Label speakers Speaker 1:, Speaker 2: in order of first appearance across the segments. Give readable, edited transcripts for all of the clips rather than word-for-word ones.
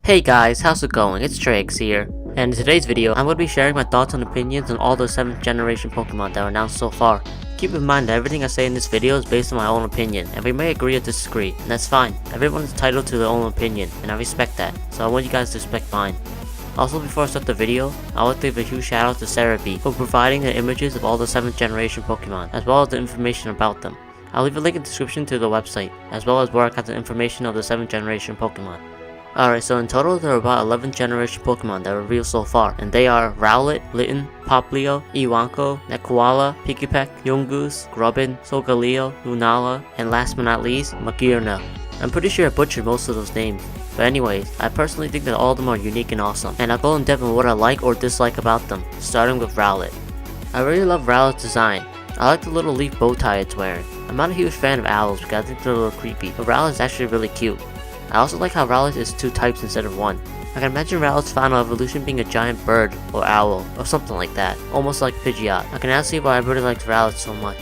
Speaker 1: Hey guys, how's it going? It's Trieyx here, and in today's video, I'm going to be sharing my thoughts and opinions on all the 7th generation Pokemon that were announced so far. Keep in mind that everything I say in this video is based on my own opinion, and we may agree or disagree, and that's fine. Everyone's entitled to their own opinion, and I respect that, so I want you guys to respect mine. Also, before I start the video, I would like to give a huge shout out to Cerebi for providing the images of all the 7th generation Pokemon, as well as the information about them. I'll leave a link in the description to the website, as well as where I got the information of the 7th generation Pokemon. Alright, so in total there are about 11 generation Pokemon that were revealed so far, and they are Rowlet, Litten, Popplio, Iwanko, Nekoala, Pikipek, Yungoos, Grubbin, Solgaleo, Lunala, and last but not least, Magearna. I'm pretty sure I butchered most of those names, but anyways, I personally think that all of them are unique and awesome, and I'll go in depth on what I like or dislike about them, starting with Rowlet. I really love Rowlet's design. I like the little leaf bow tie it's wearing. I'm not a huge fan of owls because I think they're a little creepy, but Rowlet is actually really cute. I also like how Rowlet is 2 types instead of 1. I can imagine Rowlet's final evolution being a giant bird, or owl, or something like that, almost like Pidgeot. I can now see why I really liked Rowlet so much.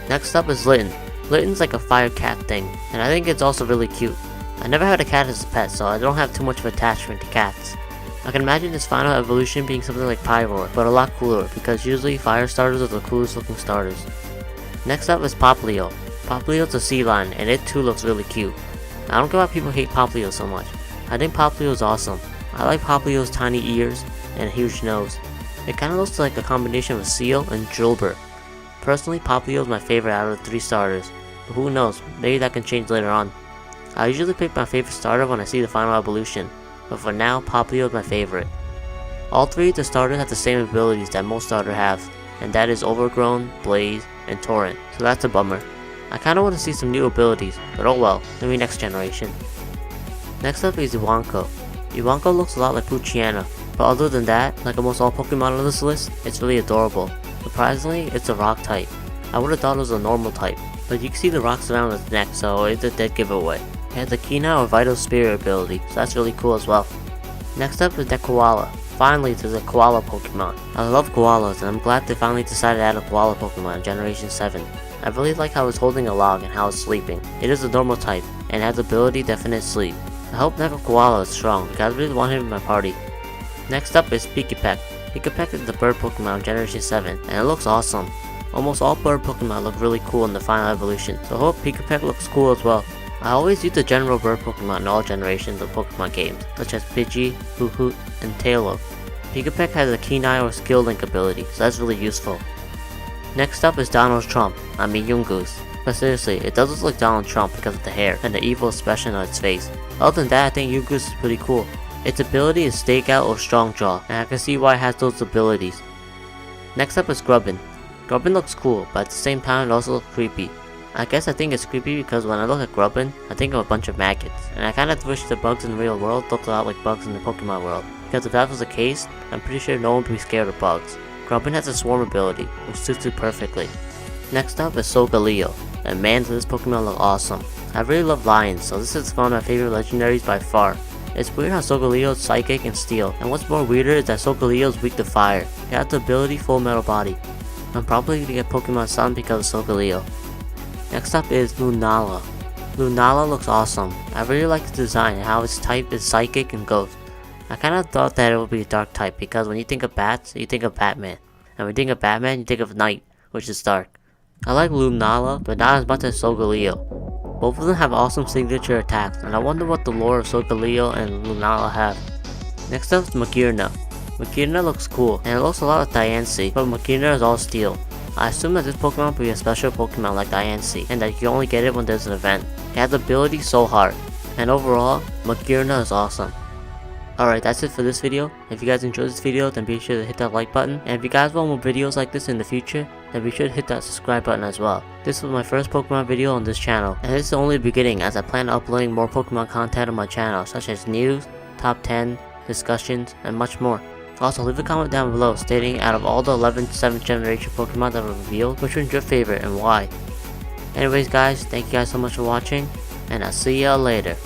Speaker 1: Next up is Litten. Litten's like a fire cat thing, and I think it's also really cute. I never had a cat as a pet, so I don't have too much of attachment to cats. I can imagine its final evolution being something like Pyroar, but a lot cooler, because usually fire starters are the coolest looking starters. Next up is Popplio. Popplio's a sea lion, and it too looks really cute. I don't get why people hate Popplio so much. I think Popplio is awesome. I like Popplio's tiny ears and huge nose. It kinda looks like a combination of a seal and Drillbur. Personally, Popplio is my favorite out of the 3 starters, but who knows, maybe that can change later on. I usually pick my favorite starter when I see the final evolution, but for now, Popplio is my favorite. All 3 of the starters have the same abilities that most starters have, and that is Overgrown, Blaze, and Torrent, so that's a bummer. I kinda want to see some new abilities, but oh well, maybe next generation. Next up is Iwanko. Iwanko looks a lot like Poochyena, but other than that, like almost all Pokemon on this list, it's really adorable. Surprisingly, it's a rock type. I would've thought it was a normal type, but you can see the rocks around its neck, so it's a dead giveaway. It has the Kina or Vital Spirit ability, so that's really cool as well. Next up is Nekoala. Finally, there's a koala Pokemon. I love koalas, and I'm glad they finally decided to add a koala Pokemon in Generation 7. I really like how it's holding a log and how it's sleeping. It is a normal type, and has ability Definite Sleep. I hope Neko Koala is strong, because I really want him in my party. Next up is Pikipek. Pikipek is the bird Pokemon of Generation 7, and it looks awesome. Almost all bird Pokemon look really cool in the final evolution, so I hope Pikipek looks cool as well. I always use the general bird Pokemon in all generations of Pokemon games, such as Pidgey, Hoothoot, and Taillow. Pikipek has a Keen Eye or Skill Link ability, so that's really useful. Next up is Donald Trump, Yungoos. But seriously, it does look like Donald Trump because of the hair and the evil expression on its face. Other than that, I think Yungoos is pretty cool. Its ability is Stakeout or Strong Jaw, and I can see why it has those abilities. Next up is Grubbin. Grubbin looks cool, but at the same time it also looks creepy. I guess I think it's creepy because when I look at Grubbin, I think of a bunch of maggots, and I kinda wish the bugs in the real world looked a lot like bugs in the Pokemon world, because if that was the case, I'm pretty sure no one would be scared of bugs. Grubbin has a swarm ability, which suits it perfectly. Next up is Solgaleo, and man does this Pokemon look awesome. I really love lions, so this is one of my favorite legendaries by far. It's weird how Solgaleo is psychic and steel, and what's more weirder is that Solgaleo is weak to fire. It has the ability Full Metal Body. I'm probably gonna get Pokemon Sun because of Solgaleo. Next up is Lunala. Lunala looks awesome. I really like the design and how its type is psychic and ghost. I kinda thought that it would be a dark type because when you think of bats, you think of Batman. And when you think of Batman, you think of night, which is dark. I like Lunala, but not as much as Solgaleo. Both of them have awesome signature attacks, and I wonder what the lore of Solgaleo and Lunala have. Next up is Magearna. Magearna looks cool, and it looks a lot like Diancie, but Magearna is all steel. I assume that this Pokemon will be a special Pokemon like Diancie, and that you can only get it when there's an event. It has the ability Soul Heart, and overall, Magearna is awesome. Alright, that's it for this video. If you guys enjoyed this video, then be sure to hit that like button. And if you guys want more videos like this in the future, then be sure to hit that subscribe button as well. This was my first Pokemon video on this channel, and this is only the beginning as I plan on uploading more Pokemon content on my channel, such as news, top 10, discussions, and much more. Also, leave a comment down below stating out of all the 11 7th generation Pokemon that were revealed, which one's your favorite and why. Anyways guys, thank you guys so much for watching, and I'll see y'all later.